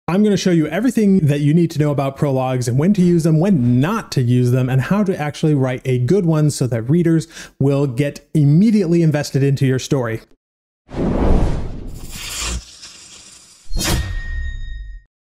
I'm going to show you everything that you need to know about prologues and when to use them, when not to use them, and how to actually write a good one so that readers will get immediately invested into your story.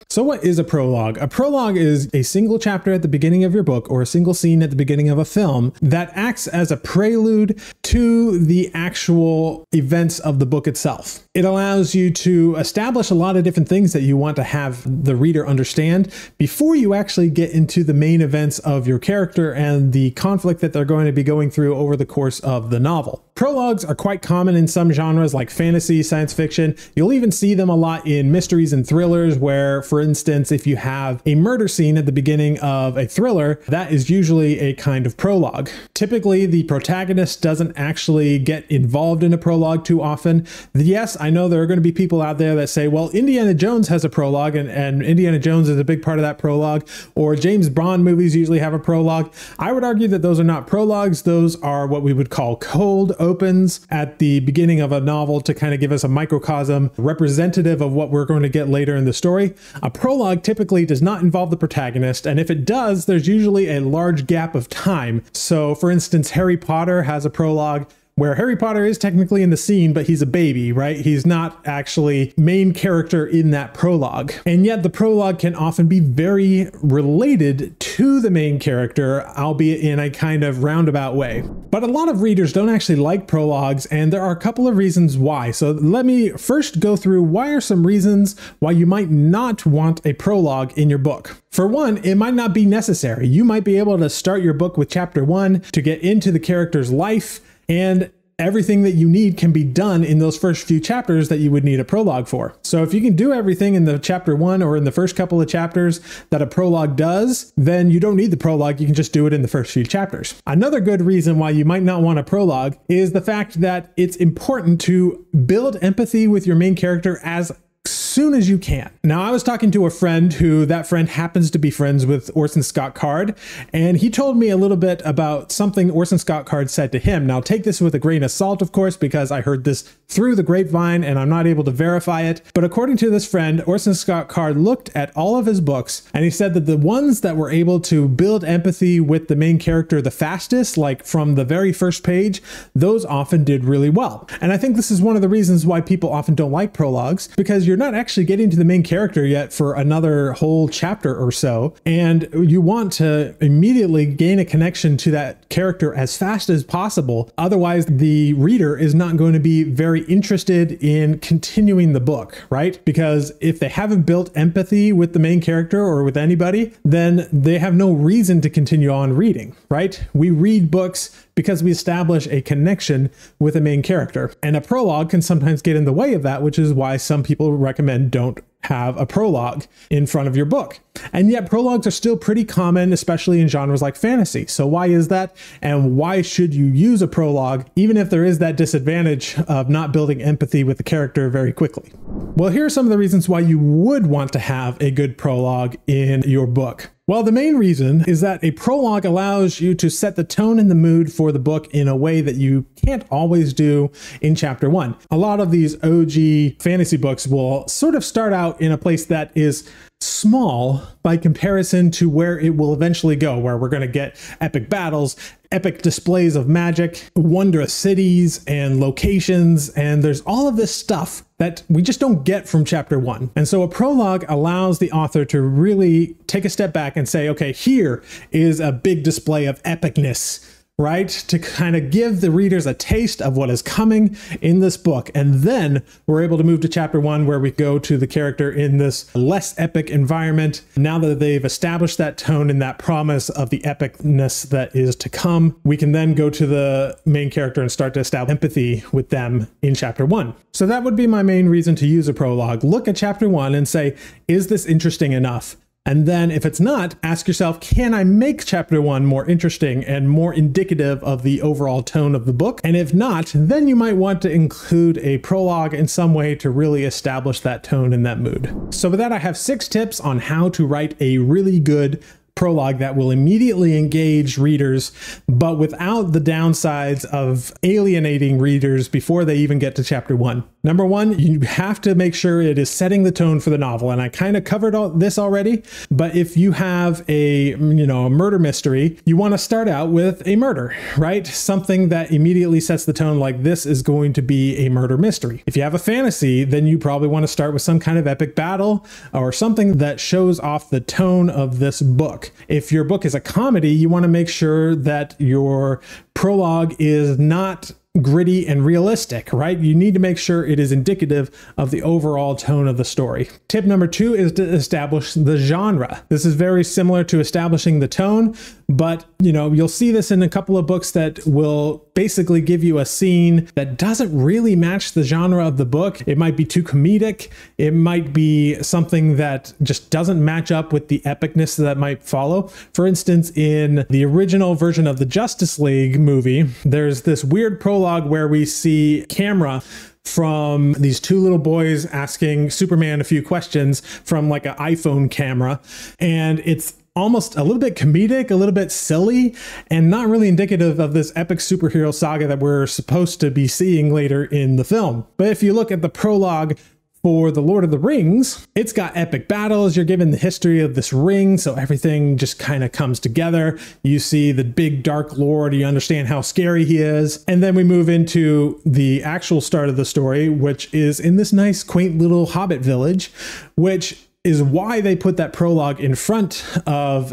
So what is a prologue? A prologue is a single chapter at the beginning of your book or a single scene at the beginning of a film that acts as a prelude to the actual events of the book itself. It allows you to establish a lot of different things that you want to have the reader understand before you actually get into the main events of your character and the conflict that they're going to be going through over the course of the novel. Prologues are quite common in some genres like fantasy, science fiction. You'll even see them a lot in mysteries and thrillers where, for instance, if you have a murder scene at the beginning of a thriller, that is usually a kind of prologue. Typically, the protagonist doesn't actually get involved in a prologue too often. Yes, I know there are going to be people out there that say, well, Indiana Jones has a prologue and Indiana Jones is a big part of that prologue, or James Bond movies usually have a prologue. I would argue that those are not prologues. Those are what we would call cold opens at the beginning of a novel to kind of give us a microcosm representative of what we're going to get later in the story. A prologue typically does not involve the protagonist, and if it does, there's usually a large gap of time. So for instance, Harry Potter has a prologue where Harry Potter is technically in the scene, but he's a baby, right? He's not actually main character in that prologue. And yet the prologue can often be very related to the main character, albeit in a kind of roundabout way. But a lot of readers don't actually like prologues, and there are a couple of reasons why. So let me first go through why are some reasons why you might not want a prologue in your book. For one, it might not be necessary. You might be able to start your book with chapter 1 to get into the character's life, and everything that you need can be done in those first few chapters that you would need a prologue for. So if you can do everything in the chapter 1 or in the first couple of chapters that a prologue does, then you don't need the prologue. You can just do it in the first few chapters. Another good reason why you might not want a prologue is the fact that it's important to build empathy with your main character as soon as you can. Now, I was talking to a friend who that friend happens to be friends with Orson Scott Card, and he told me a little bit about something Orson Scott Card said to him. Now, take this with a grain of salt, of course, because I heard this through the grapevine and I'm not able to verify it. But according to this friend, Orson Scott Card looked at all of his books and he said that the ones that were able to build empathy with the main character the fastest, like from the very first page, those often did really well. And I think this is one of the reasons why people often don't like prologues, because you're not actually getting to the main character yet for another whole chapter or so, and you want to immediately gain a connection to that character as fast as possible. Otherwise, the reader is not going to be very interested in continuing the book, right? Because if they haven't built empathy with the main character or with anybody, then they have no reason to continue on reading, right? We read books because we establish a connection with a main character. And a prologue can sometimes get in the way of that, which is why some people recommend don't have a prologue in front of your book. And yet prologues are still pretty common, especially in genres like fantasy. So why is that? And why should you use a prologue, even if there is that disadvantage of not building empathy with the character very quickly? Well, here are some of the reasons why you would want to have a good prologue in your book. Well, the main reason is that a prologue allows you to set the tone and the mood for the book in a way that you can't always do in chapter 1. A lot of these OG fantasy books will sort of start out in a place that is small by comparison to where it will eventually go, where we're going to get epic battles, epic displays of magic, wondrous cities and locations, and there's all of this stuff that we just don't get from chapter 1. And so a prologue allows the author to really take a step back and say, okay, here is a big display of epicness, right? To kind of give the readers a taste of what is coming in this book. And then we're able to move to chapter 1, where we go to the character in this less epic environment. Now that they've established that tone and that promise of the epicness that is to come, we can then go to the main character and start to establish empathy with them in chapter 1. So that would be my main reason to use a prologue. Look at chapter 1 and say, is this interesting enough? And then if it's not, ask yourself, can I make chapter 1 more interesting and more indicative of the overall tone of the book? And if not, then you might want to include a prologue in some way to really establish that tone and that mood. So with that, I have 6 tips on how to write a really good prologue that will immediately engage readers, but without the downsides of alienating readers before they even get to chapter 1. Number one, you have to make sure it is setting the tone for the novel. And I kind of covered all this already, but if you have a murder mystery, you want to start out with a murder, right? Something that immediately sets the tone, like this is going to be a murder mystery. If you have a fantasy, then you probably want to start with some kind of epic battle or something that shows off the tone of this book. If your book is a comedy, you want to make sure that your prologue is not gritty and realistic, right? You need to make sure it is indicative of the overall tone of the story. Tip number 2 is to establish the genre. This is very similar to establishing the tone, but you'll see this in a couple of books that will basically give you a scene that doesn't really match the genre of the book. It might be too comedic. It might be something that just doesn't match up with the epicness that might follow. For instance, in the original version of the Justice League movie, there's this weird prologue where we see camera from these 2 little boys asking Superman a few questions from like an iPhone camera. And it's almost a little bit comedic, a little bit silly, and not really indicative of this epic superhero saga that we're supposed to be seeing later in the film. But if you look at the prologue for The Lord of the Rings, it's got epic battles. You're given the history of this ring, so everything just kind of comes together. You see the big dark lord, you understand how scary he is. And then we move into the actual start of the story, which is in this nice, quaint little hobbit village, which is why they put that prologue in front of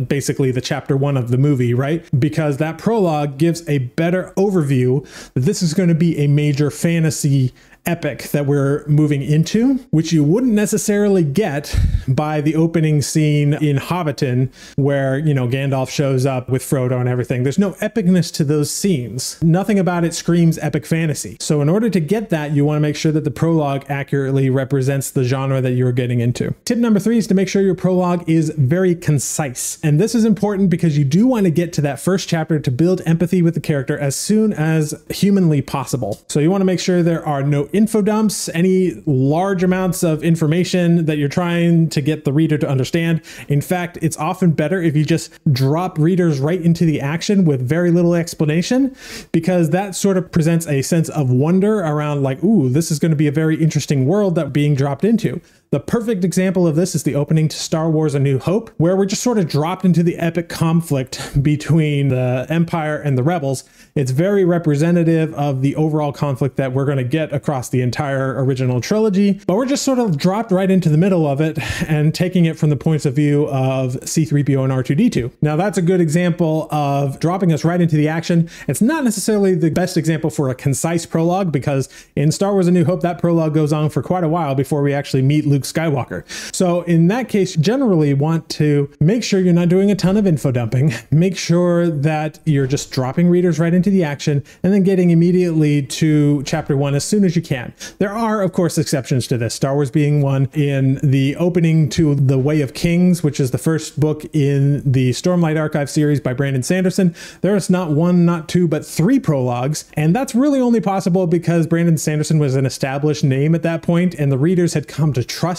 basically the chapter 1 of the movie, right? Because that prologue gives a better overview that this is going to be a major fantasy epic that we're moving into, which you wouldn't necessarily get by the opening scene in Hobbiton, where, Gandalf shows up with Frodo and everything. There's no epicness to those scenes. Nothing about it screams epic fantasy. So in order to get that, you want to make sure that the prologue accurately represents the genre that you're getting into. Tip number 3 is to make sure your prologue is very concise. And this is important because you do want to get to that first chapter to build empathy with the character as soon as humanly possible. So you want to make sure there are no info dumps, any large amounts of information that you're trying to get the reader to understand. In fact, it's often better if you just drop readers right into the action with very little explanation, because that sort of presents a sense of wonder around like, ooh, this is going to be a very interesting world that we're being dropped into. The perfect example of this is the opening to Star Wars: A New Hope, where we're just sort of dropped into the epic conflict between the Empire and the Rebels. It's very representative of the overall conflict that we're going to get across the entire original trilogy, but we're just sort of dropped right into the middle of it and taking it from the points of view of C-3PO and R2-D2. Now that's a good example of dropping us right into the action. It's not necessarily the best example for a concise prologue, because in Star Wars: A New Hope, that prologue goes on for quite a while before we actually meet Luke Skywalker. So in that case, you generally want to make sure you're not doing a ton of info dumping. Make sure that you're just dropping readers right into the action and then getting immediately to chapter 1 as soon as you can. There are, of course, exceptions to this, Star Wars being one. In the opening to The Way of Kings, which is the first book in the Stormlight Archive series by Brandon Sanderson, there's not 1, not 2, but 3 prologues. And that's really only possible because Brandon Sanderson was an established name at that point, and the readers had come to trust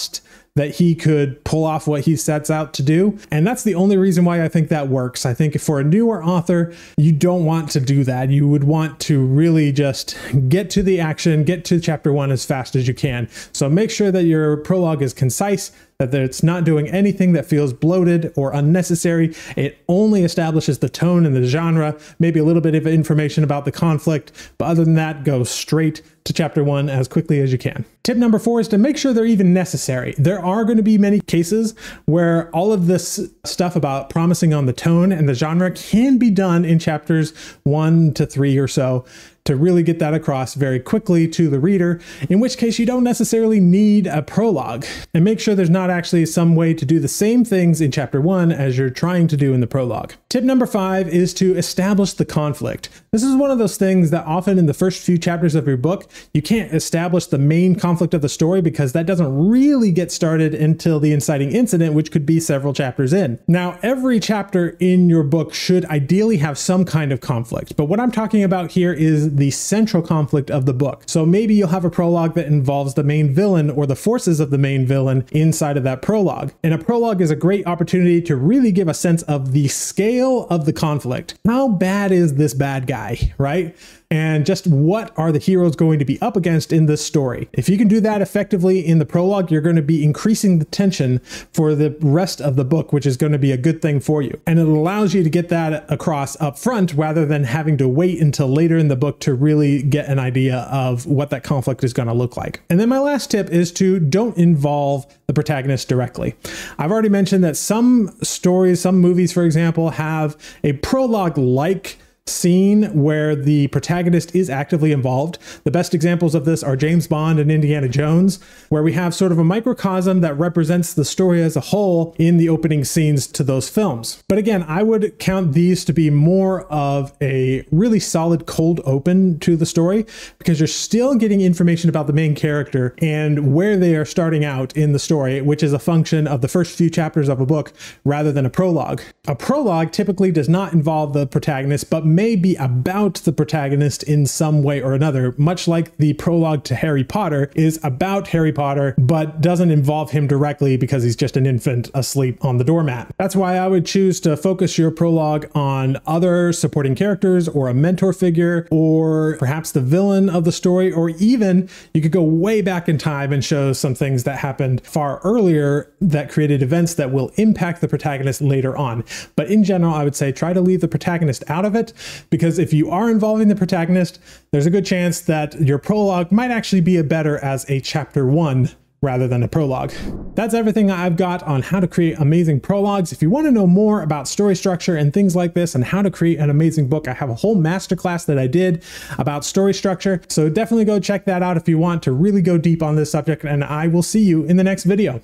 that he could pull off what he sets out to do. And that's the only reason why I think that works. I think for a newer author, you don't want to do that. You would want to really just get to the action, get to chapter 1 as fast as you can. So make sure that your prologue is concise, that it's not doing anything that feels bloated or unnecessary. It only establishes the tone and the genre, maybe a little bit of information about the conflict, but other than that, go straight to chapter 1 as quickly as you can. Tip number 4 is to make sure they're even necessary. There are going to be many cases where all of this stuff about promising on the tone and the genre can be done in chapters 1 to 3 or so, to really get that across very quickly to the reader, in which case you don't necessarily need a prologue. And make sure there's not actually some way to do the same things in chapter 1 as you're trying to do in the prologue. Tip number 5 is to establish the conflict. This is one of those things that often in the first few chapters of your book, you can't establish the main conflict of the story because that doesn't really get started until the inciting incident, which could be several chapters in. Now, every chapter in your book should ideally have some kind of conflict, but what I'm talking about here is the central conflict of the book. So maybe you'll have a prologue that involves the main villain or the forces of the main villain inside of that prologue. And a prologue is a great opportunity to really give a sense of the scale of the conflict. How bad is this bad guy, right? and just what are the heroes going to be up against in this story. If you can do that effectively in the prologue, you're going to be increasing the tension for the rest of the book, which is going to be a good thing for you. And it allows you to get that across up front rather than having to wait until later in the book to really get an idea of what that conflict is going to look like. And then my last tip is to don't involve the protagonist directly. I've already mentioned that some stories, some movies, for example, have a prologue-like scene where the protagonist is actively involved. The best examples of this are James Bond and Indiana Jones, where we have sort of a microcosm that represents the story as a whole in the opening scenes to those films. But again, I would count these to be more of a really solid cold open to the story, because you're still getting information about the main character and where they are starting out in the story, which is a function of the first few chapters of a book rather than a prologue. A prologue typically does not involve the protagonist, but may be about the protagonist in some way or another, much like the prologue to Harry Potter is about Harry Potter, but doesn't involve him directly because he's just an infant asleep on the doormat. That's why I would choose to focus your prologue on other supporting characters or a mentor figure, or perhaps the villain of the story, or even you could go way back in time and show some things that happened far earlier that created events that will impact the protagonist later on. But in general, I would say try to leave the protagonist out of it, because if you are involving the protagonist, there's a good chance that your prologue might actually be better as a chapter 1 rather than a prologue. That's everything I've got on how to create amazing prologues. If you want to know more about story structure and things like this and how to create an amazing book, I have a whole masterclass that I did about story structure. So definitely go check that out if you want to really go deep on this subject, and I will see you in the next video.